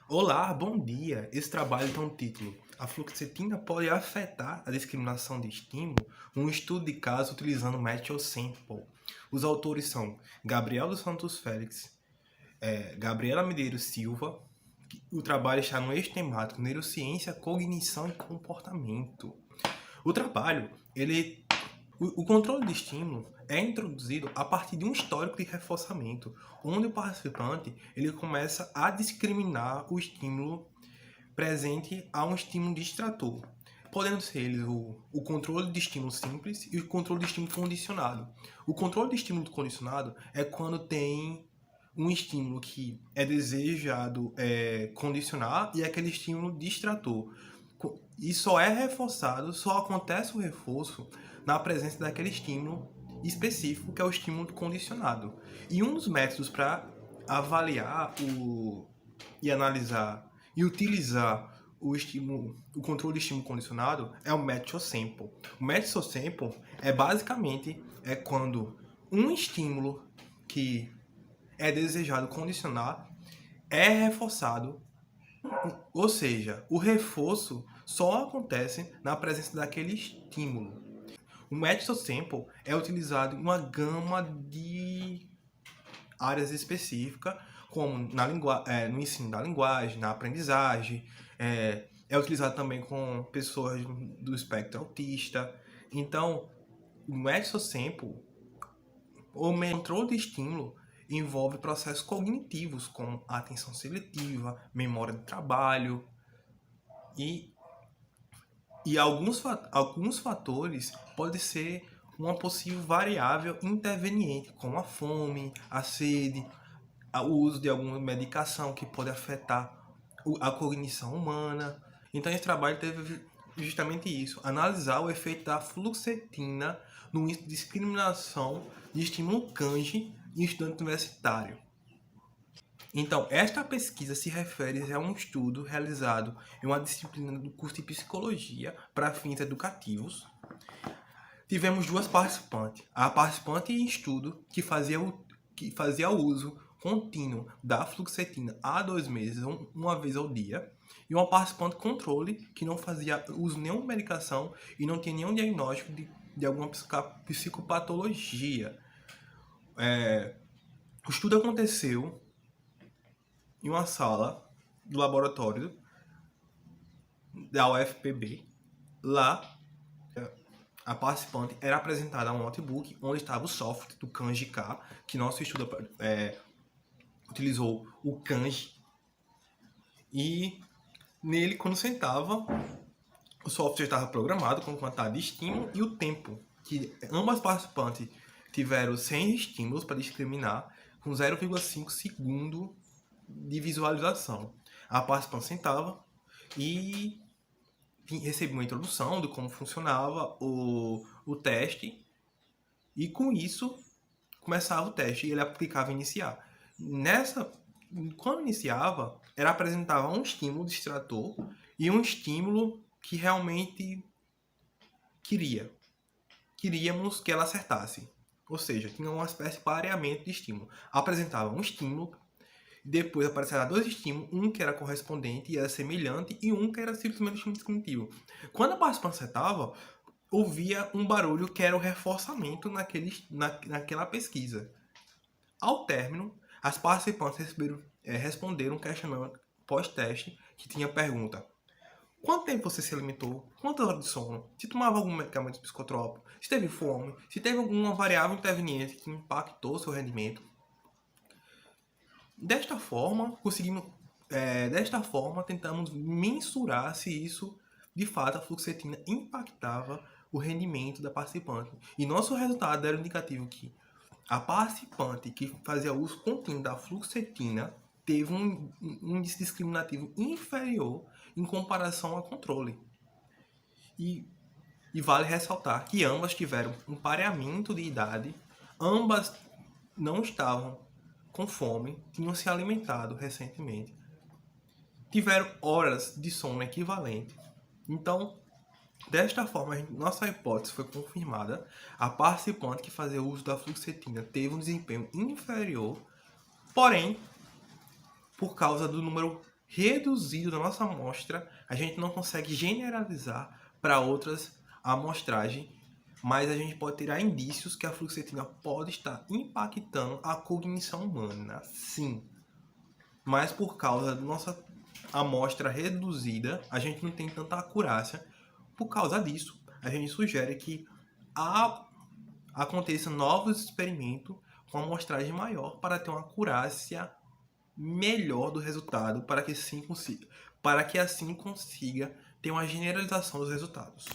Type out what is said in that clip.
Olá, bom dia! Esse trabalho tem um título: A fluoxetina pode afetar a discriminação de estímulo? Um estudo de caso utilizando Match Sample. Os autores são Gabriel dos Santos Félix, Gabriela Medeiros Silva. O trabalho está no eixo temático Neurociência, Cognição e Comportamento. O trabalho, o controle de estímulo é introduzido a partir de um histórico de reforçamento, onde o participante ele começa a discriminar o estímulo presente a um estímulo distrator, podendo ser eles o controle de estímulo simples e o controle de estímulo condicionado. O controle de estímulo condicionado é quando tem um estímulo que é desejado condicionar e aquele estímulo distrator. E só é reforçado, só acontece o reforço na presença daquele estímulo específico, que é o estímulo condicionado. E um dos métodos para avaliar e analisar e utilizar o controle de estímulo condicionado é o Match Sample. O Match Sample é basicamente quando um estímulo que é desejado condicionar é reforçado, ou seja, o reforço só acontece na presença daquele estímulo. O Match Sample é utilizado em uma gama de áreas específicas, como no ensino da linguagem, na aprendizagem, é utilizado também com pessoas do espectro autista. Então, o Match Sample, o controle de estímulo, envolve processos cognitivos, como atenção seletiva, memória de trabalho e, alguns fatores podem ser uma possível variável interveniente, como a fome, a sede, o uso de alguma medicação que pode afetar a cognição humana. Então esse trabalho teve justamente isso, analisar o efeito da fluoxetina no índice de discriminação de estímulo Cange em estudante universitário. Então, esta pesquisa se refere a um estudo realizado em uma disciplina do curso de psicologia para fins educativos. Tivemos duas participantes. A participante em estudo que fazia o uso contínuo da fluoxetina há 2 meses, uma vez ao dia, e uma participante controle que não fazia uso de nenhuma medicação e não tinha nenhum diagnóstico de alguma psicopatologia. O estudo aconteceu em uma sala do laboratório da UFPB. Lá, a participante era apresentada a um notebook onde estava o software do Kanji K, que nosso estudo utilizou o Kanji. E nele, quando sentava, o software estava programado com quantidade de estímulo e o tempo, que ambas participantes tiveram 100 estímulos para discriminar, com 0,5 segundo de visualização. A participante sentava e recebia uma introdução de como funcionava o teste, e com isso começava o teste e ele aplicava iniciar. Quando iniciava, era apresentava um estímulo distrator e um estímulo que realmente queríamos que ela acertasse. Ou seja, tinha uma espécie de pareamento de estímulo. Apresentava um estímulo, depois aparecerá 2 estímulos, um que era correspondente e era semelhante e um que era simplesmente estímulo discriminativo. Quando a participante acertava, ouvia um barulho que era o reforçamento naquela pesquisa. Ao término, as participantes responderam um questionário pós-teste que tinha a pergunta: quanto tempo você se alimentou? Quantas horas de sono? Se tomava algum medicamento psicotrópico? Se teve fome? Se teve alguma variável interveniente que impactou seu rendimento? Desta forma, tentamos mensurar se isso, de fato, a fluoxetina impactava o rendimento da participante. E nosso resultado era indicativo que a participante que fazia uso contínuo da fluoxetina teve um índice discriminativo inferior em comparação ao controle. E vale ressaltar que ambas tiveram um pareamento de idade, ambas não estavam com fome, tinham se alimentado recentemente, tiveram horas de sono equivalente. Então, desta forma, nossa hipótese foi confirmada. A participante que fazia uso da fluoxetina teve um desempenho inferior, porém, por causa do número reduzido da nossa amostra, a gente não consegue generalizar para outras amostragens, mas a gente pode tirar indícios que a fluoxetina pode estar impactando a cognição humana, sim. Mas por causa da nossa amostra reduzida, a gente não tem tanta acurácia. Por causa disso, a gente sugere que aconteça novos experimentos com amostragem maior para ter uma acurácia melhor do resultado, para que assim consiga ter uma generalização dos resultados.